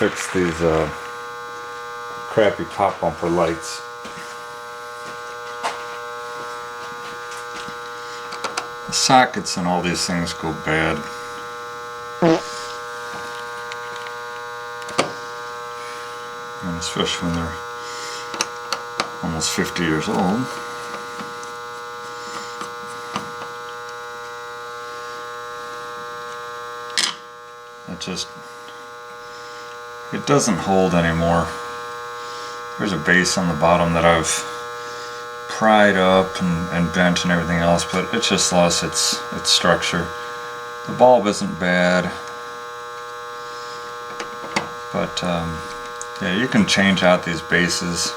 fix these crappy pop bumper lights. The sockets and all these things go bad. And especially when they're almost 50 years old. It doesn't hold anymore. There's a base on the bottom that I've pried up and bent and everything else, but it just lost its structure. The bulb isn't bad, but yeah, you can change out these bases,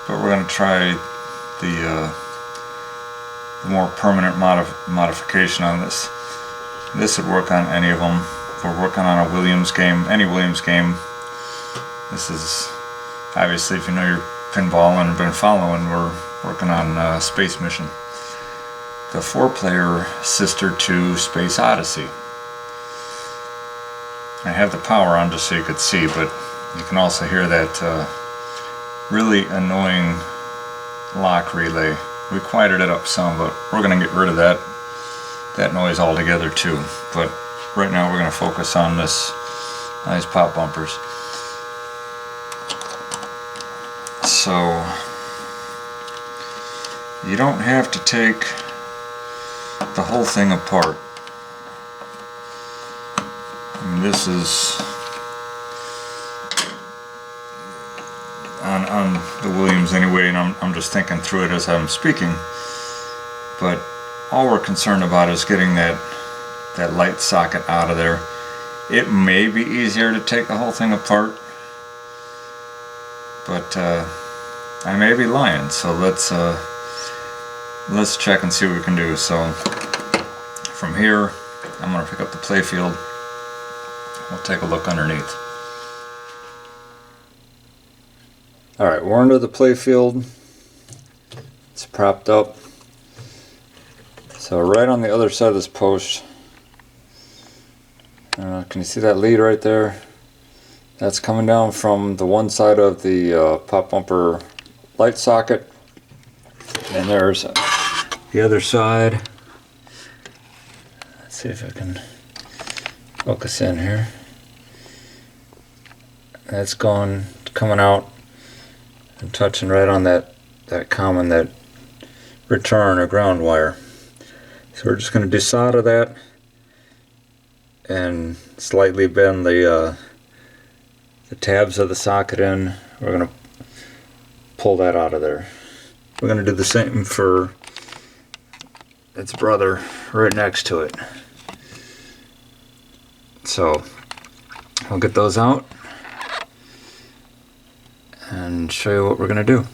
but we're going to try the more permanent modification on this. This would work on any of them. If we're working on a Williams game, any Williams game. This is obviously, if you know your pinball and have been following, we're working on Space Mission, the 4-player sister to Space Odyssey. I have the power on just so you could see, but you can also hear that really annoying lock relay. We quieted it up some, but we're going to get rid of that noise altogether too. But right now we're going to focus on these pop bumpers. So you don't have to take the whole thing apart. I mean, this is on the Williams anyway, and I'm just thinking through it as I'm speaking. But all we're concerned about is getting that light socket out of there. It may be easier to take the whole thing apart, but I may be lying. So let's check and see what we can do. So from here, I'm going to pick up the playfield. We'll take a look underneath. Alright, we're under the playfield. It's propped up. So right on the other side of this post, can you see that lead right there? That's coming down from the one side of the pop bumper light socket, and there's the other side. Let's see if I can focus in here. That's coming out and touching right on that return or ground wire. So we're just going to desolder that and slightly bend the tabs of the socket in. We're going to pull that out of there. We're going to do the same for its brother right next to it. So I'll get those out and show you what we're going to do.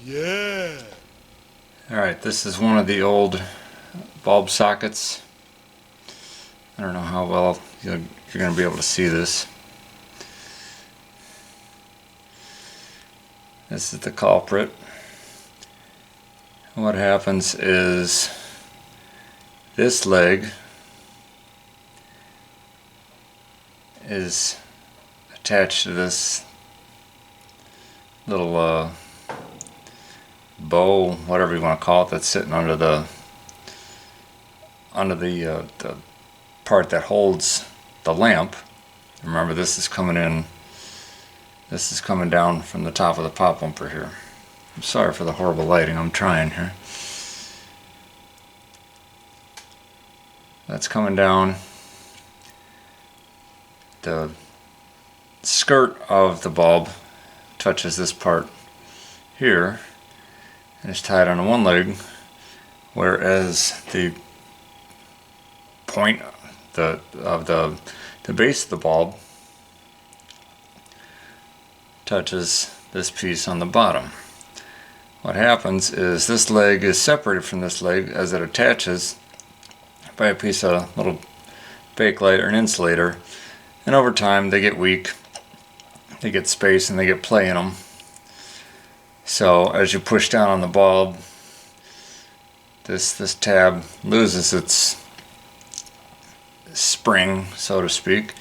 Yeah! Alright, this is one of the old bulb sockets. I don't know how well you're going to be able to see this. This is the culprit. What happens is this leg is attached to this little bow, whatever you want to call it, that's sitting under the part that holds the lamp. Remember, this is coming down from the top of the pop bumper here. I'm sorry for the horrible lighting, I'm trying here. That's coming down. The skirt of the bulb touches this part here and is tied on one leg, whereas the point of the base of the bulb touches this piece on the bottom. What happens is this leg is separated from this leg as it attaches by a piece of little bakelite or an insulator, and over time they get weak, they get space, and they get play in them. So as you push down on the bulb, this tab loses spring, so to speak,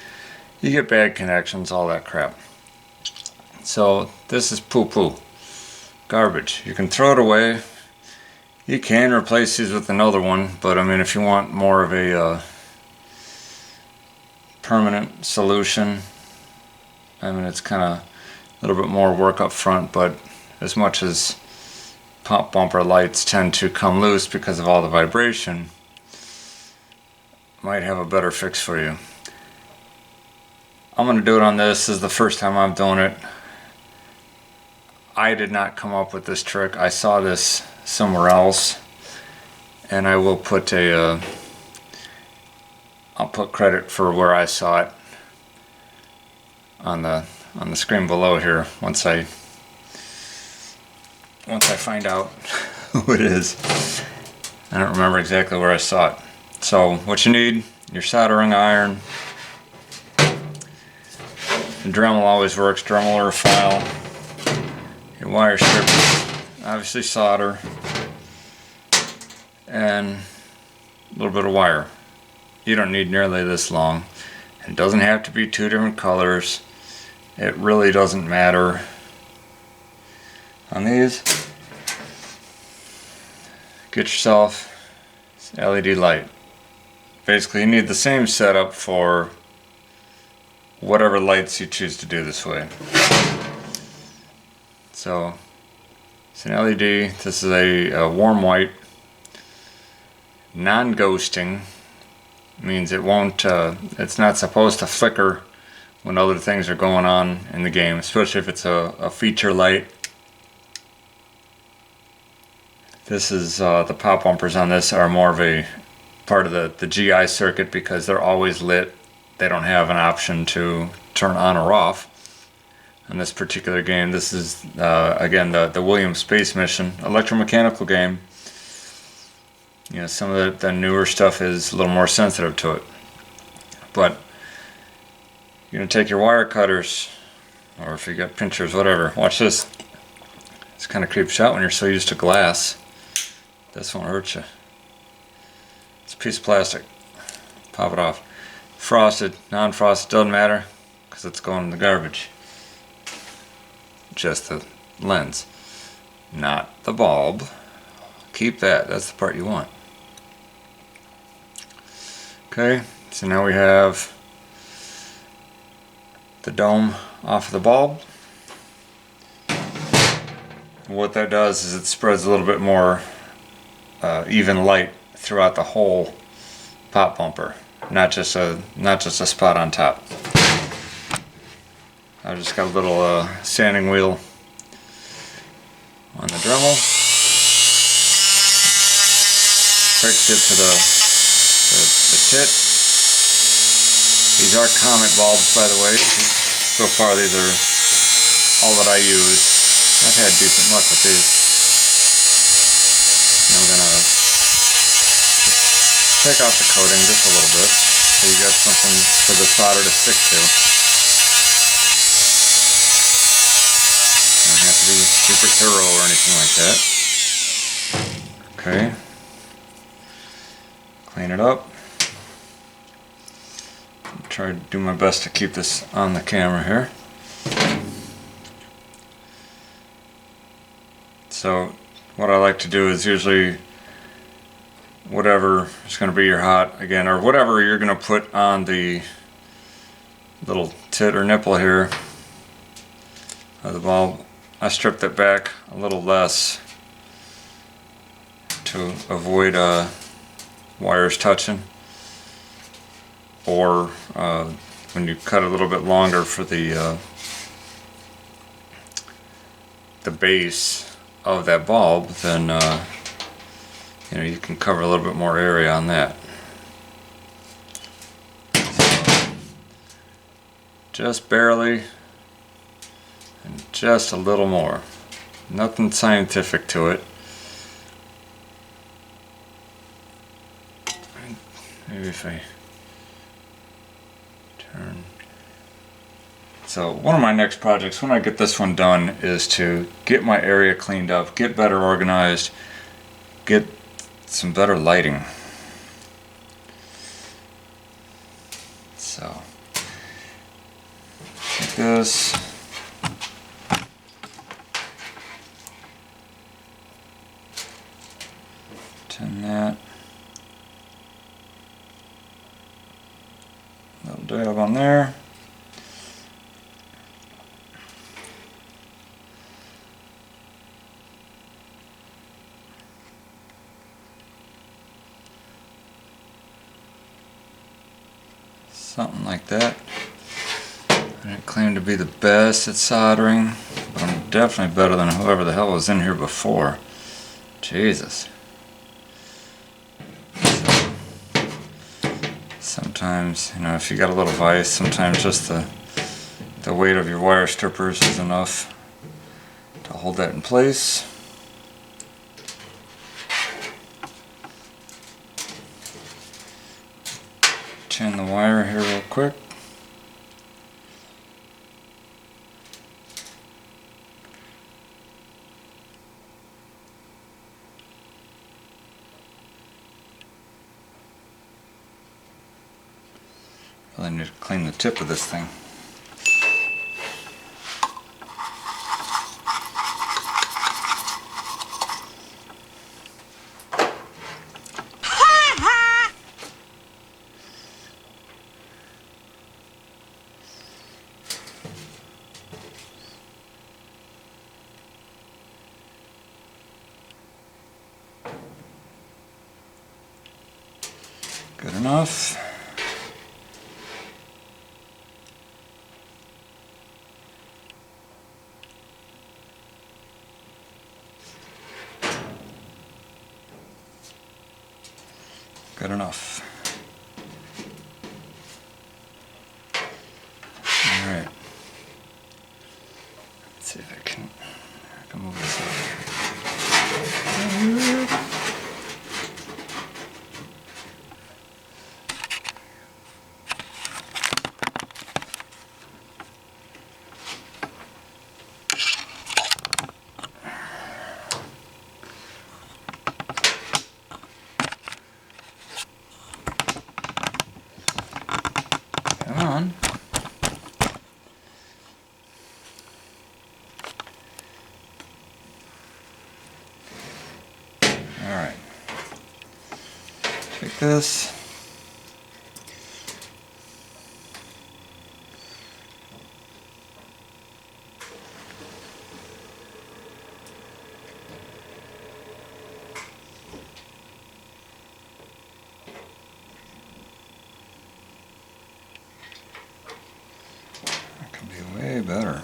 you get bad connections, all that crap. So this is poo-poo, garbage. You can throw it away. You can replace these with another one, but I mean, if you want more of a permanent solution, I mean, it's kind of a little bit more work up front, but as much as pop bumper lights tend to come loose because of all the vibration, might have a better fix for you. I'm going to do it on this. This is the first time I'm doing it. I did not come up with this trick. I saw this somewhere else, and I will put I'll put credit for where I saw it on the screen below here once I find out who it is. I don't remember exactly where I saw it. So what you need, your soldering iron. The Dremel always works, Dremel or a file. Your wire strip, obviously solder, and a little bit of wire. You don't need nearly this long. It doesn't have to be two different colors. It really doesn't matter. On these, get yourself an LED light. Basically, you need the same setup for whatever lights you choose to do this way. So it's an LED. This is a warm white, non-ghosting. Means it won't. It's not supposed to flicker when other things are going on in the game, especially if it's a feature light. This is the pop bumpers on this are more of a part of the GI circuit because they're always lit. They don't have an option to turn on or off. In this particular game, this is again the Williams Space Mission electromechanical game. You know, some of the newer stuff is a little more sensitive to it. But you're gonna take your wire cutters, or if you got pinchers, whatever. Watch this. This kind of creeps out when you're so used to glass. This won't hurt you. It's a piece of plastic. Pop it off. Frosted, non-frosted, doesn't matter because it's going in the garbage. Just the lens, not the bulb. Keep that. That's the part you want. Okay, so now we have the dome off of the bulb. What that does is it spreads a little bit more even light throughout the whole pop bumper, not just a spot on top. I've just got a little sanding wheel on the Dremel. Fix it to the tit. These are Comet bulbs, by the way. So far these are all that I use. I've had decent luck with these. And I'm gonna just take off the coating just a little bit so you got something for the solder to stick to. Don't have to be super thorough or anything like that. Okay. Clean it up. Try to do my best to keep this on the camera here. So what I like to do is usually whatever is going to be your hot again, or whatever you're going to put on the little tit or nipple here of the bulb, I stripped it back a little less to avoid wires touching, or when you cut a little bit longer for the base of that bulb, then you know, you can cover a little bit more area on that. So, just barely, and just a little more. Nothing scientific to it. Maybe if I turn. So one of my next projects, when I get this one done, is to get my area cleaned up, get better organized, get some better lighting. this. Tin that. Little dab on there. Something like that. I didn't claim to be the best at soldering, but I'm definitely better than whoever the hell was in here before. Jesus. Sometimes, you know, if you got a little vise, sometimes just the weight of your wire strippers is enough to hold that in place. Tin the wire here real quick. Really need to clean the tip of this thing. Good enough. Good enough. All right. Let's see if I can move this over. Come on. Alright. Take this. That could be way better.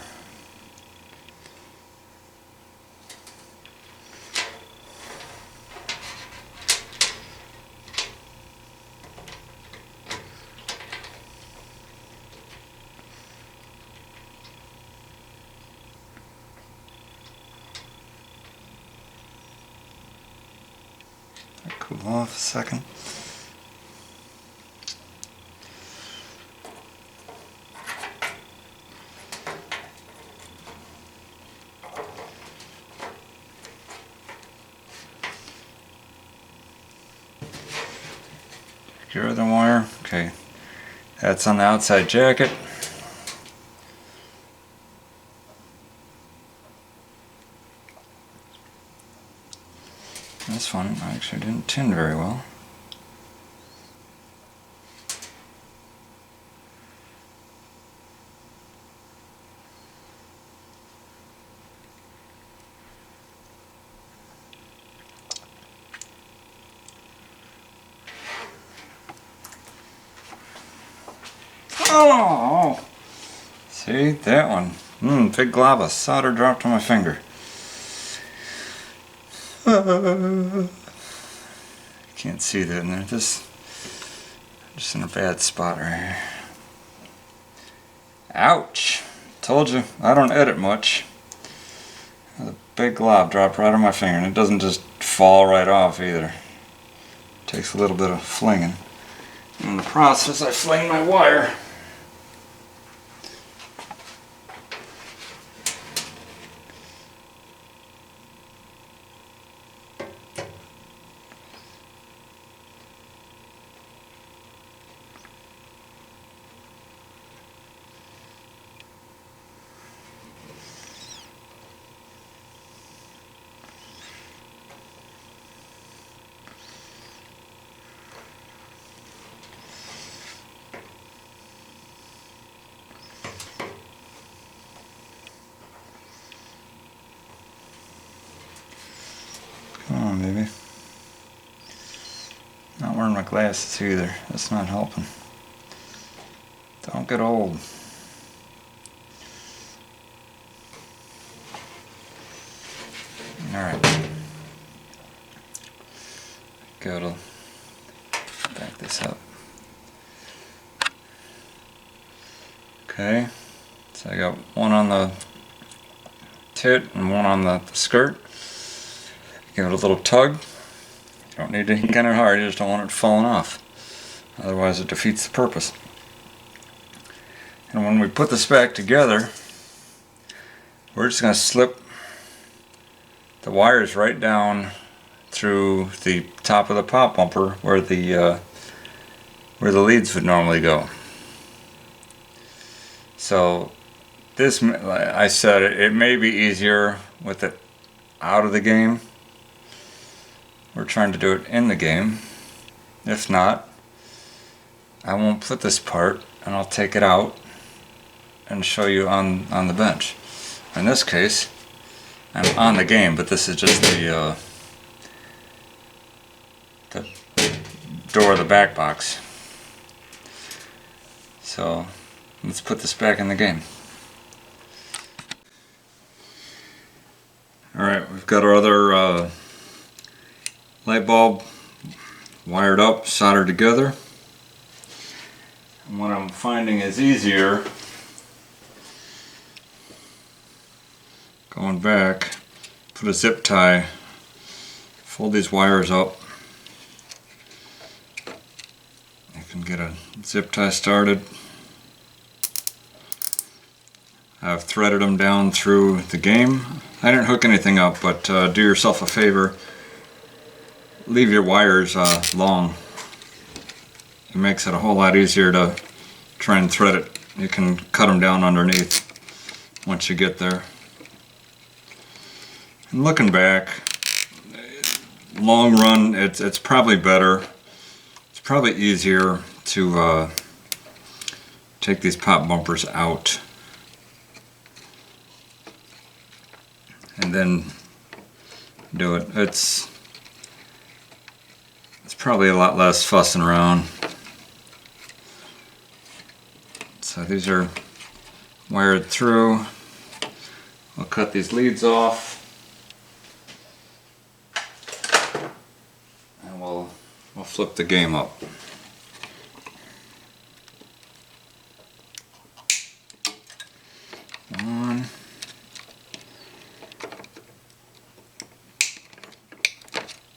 Cool off a second. Your other wire, okay. That's on the outside jacket. This one actually didn't tin very well. Oh! See, that one. Big glob of solder dropped on my finger. Can't see that in there. Just in a bad spot right here. Ouch! Told you, I don't edit much. The big glob dropped right on my finger, and it doesn't just fall right off either. It takes a little bit of flinging. In the process, I fling my wire. on, maybe. Not wearing my glasses either. That's not helping. Don't get old. Alright. Gotta back this up. Okay. So I got one on the tit and one on the skirt. Give it a little tug. You don't need to ink kind of hard, you just don't want it falling off. Otherwise it defeats the purpose. And when we put this back together, we're just going to slip the wires right down through the top of the pop bumper where the leads would normally go. So this, I said, it may be easier with it out of the game. We're trying to do it in the game. If not, I won't put this part and I'll take it out and show you on the bench. In this case, I'm on the game, but this is just the door of the back box. So let's put this back in the game. Alright, we've got our other light bulb wired up, soldered together. And what I'm finding is easier going back, put a zip tie, fold these wires up. You can get a zip tie started. I've threaded them down through the game. I didn't hook anything up, but do yourself a favor. Leave your wires long. It makes it a whole lot easier to try and thread it. You can cut them down underneath once you get there. And looking back, long run, it's probably better. It's probably easier to take these pop bumpers out and then do it. It's probably a lot less fussing around. So these are wired through. I'll cut these leads off. And we'll flip the game up. One.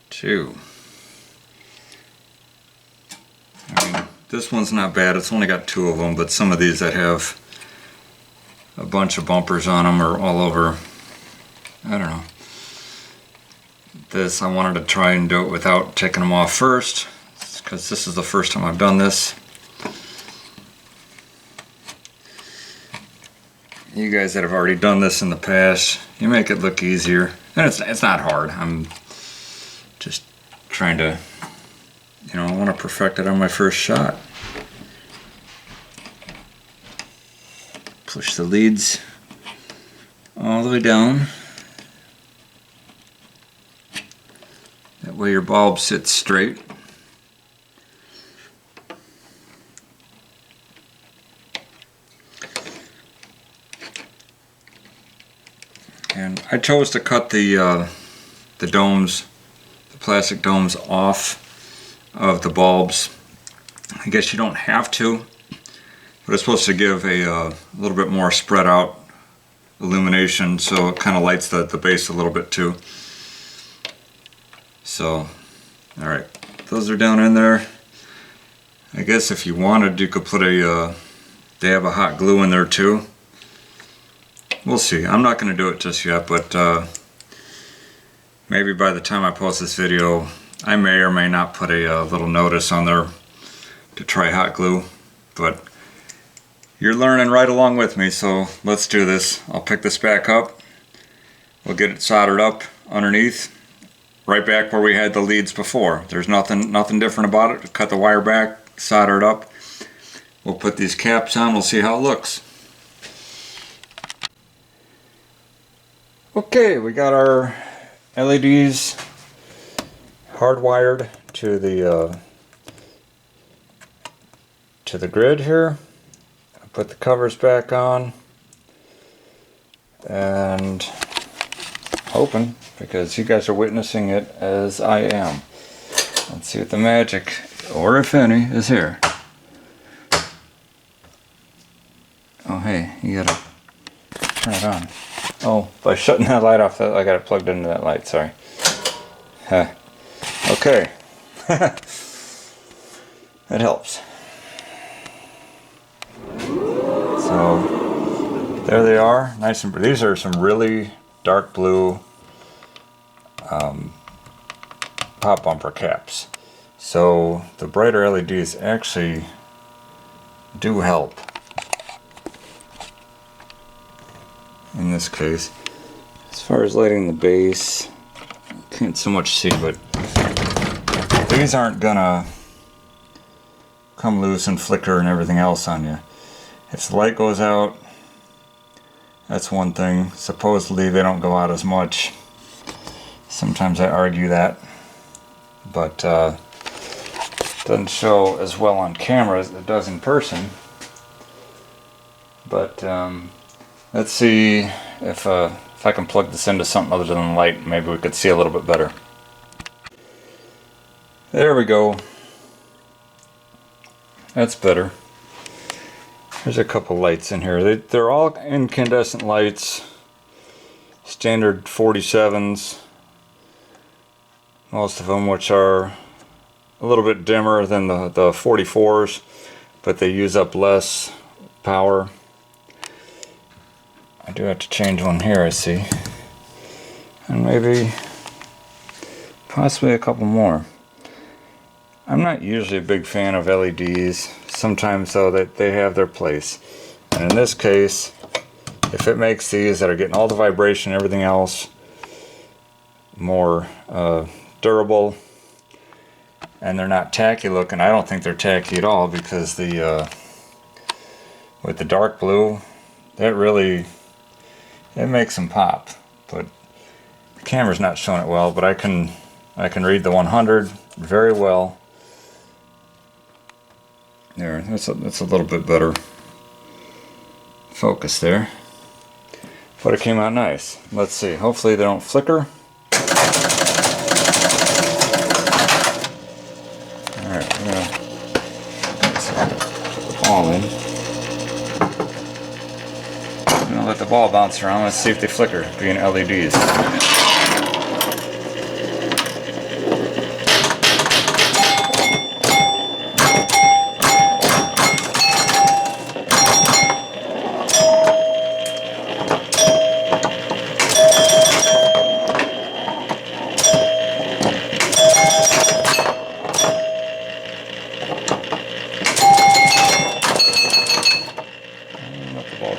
Two. This one's not bad, it's only got 2 of them, but some of these that have a bunch of bumpers on them are all over. I don't know. This, I wanted to try and do it without taking them off first, because this is the first time I've done this. You guys that have already done this in the past, you make it look easier. And it's not hard. I'm just trying to, you know, I want to perfect it on my first shot. Push the leads all the way down. That way your bulb sits straight. And I chose to cut the domes, the plastic domes off of the bulbs. I guess you don't have to, but it's supposed to give a little bit more spread out illumination, so it kind of lights the base a little bit too. So, alright, those are down in there. I guess if you wanted, you could put a dab of hot glue in there too. We'll see. I'm not going to do it just yet, but maybe by the time I post this video, I may or may not put a little notice on there to try hot glue. But you're learning right along with me, so let's do this. I'll pick this back up. We'll get it soldered up underneath, right back where we had the leads before. There's nothing different about it. Cut the wire back, solder it up. We'll put these caps on. We'll see how it looks. Okay, we got our LEDs hardwired to the grid here. I put the covers back on and hoping, because you guys are witnessing it as I am. Let's see what the magic, or if any, is here. Oh hey, you gotta turn it on. Oh, by shutting that light off, I got it plugged into that light, sorry. Okay. That helps. So, there they are. Nice and these are some really dark blue pop bumper caps. So, the brighter LEDs actually do help. In this case, as far as lighting the base, can't so much see, but these aren't gonna come loose and flicker and everything else on you. If the light goes out, that's one thing. Supposedly they don't go out as much. Sometimes I argue that, but doesn't show as well on camera as it does in person. But let's see if I can plug this into something other than the light. Maybe we could see a little bit better. There we go. That's better. There's a couple lights in here. They're all incandescent lights. Standard 47s. Most of them, which are a little bit dimmer than the 44s, but they use up less power. I do have to change one here, I see. And maybe possibly a couple more. I'm not usually a big fan of LEDs. Sometimes though that they have their place. And in this case, if it makes these that are getting all the vibration and everything else more durable, and they're not tacky looking. I don't think they're tacky at all, because the with the dark blue, that really, it makes them pop. But the camera's not showing it well, but I can read the 100 very well. There, that's a little bit better focus there. But it came out nice. Let's see, hopefully they don't flicker. Alright, we're gonna put the ball in. I'm gonna let the ball bounce around. Let's see if they flicker, being LEDs.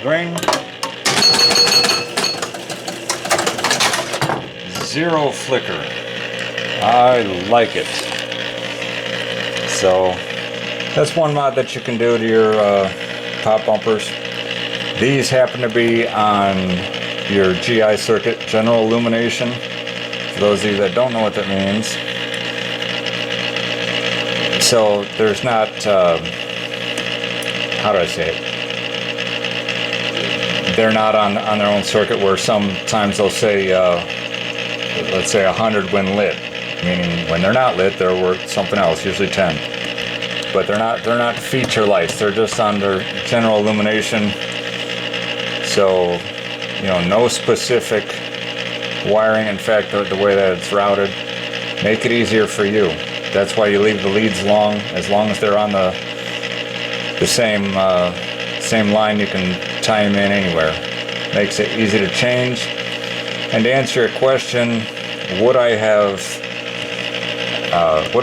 Drain. Zero flicker. I like it. So that's one mod that you can do to your pop bumpers. These happen to be on your GI circuit, general illumination. For those of you that don't know what that means. So there's not, how do I say it? They're not on their own circuit, where sometimes they'll say, let's say 100 when lit, meaning when they're not lit, they're worth something else, usually 10. But they're not feature lights. They're just on their general illumination. So, you know, no specific wiring. In fact, the way that it's routed, make it easier for you. That's why you leave the leads long as they're on the same line. You can tie them in anywhere. Makes it easy to change. And to answer your question, would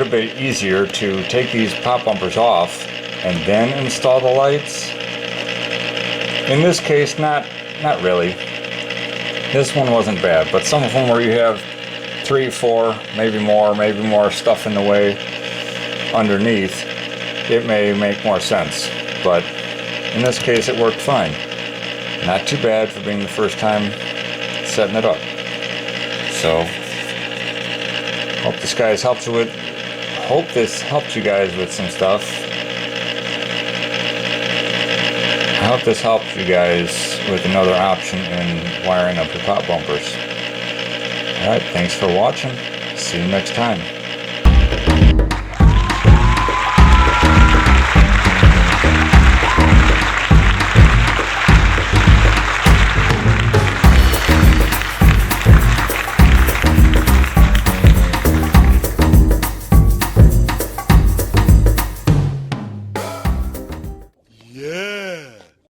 it be easier to take these pop bumpers off and then install the lights? In this case, not really. This one wasn't bad, but some of them where you have 3, 4, maybe more stuff in the way underneath, it may make more sense. But in this case, it worked fine. Not too bad for being the first time setting it up. So, Hope this guys helped you with. Hope this helped you guys with some stuff. I hope this helped you guys with another option in wiring up your pop bumpers. Alright, thanks for watching. See you next time.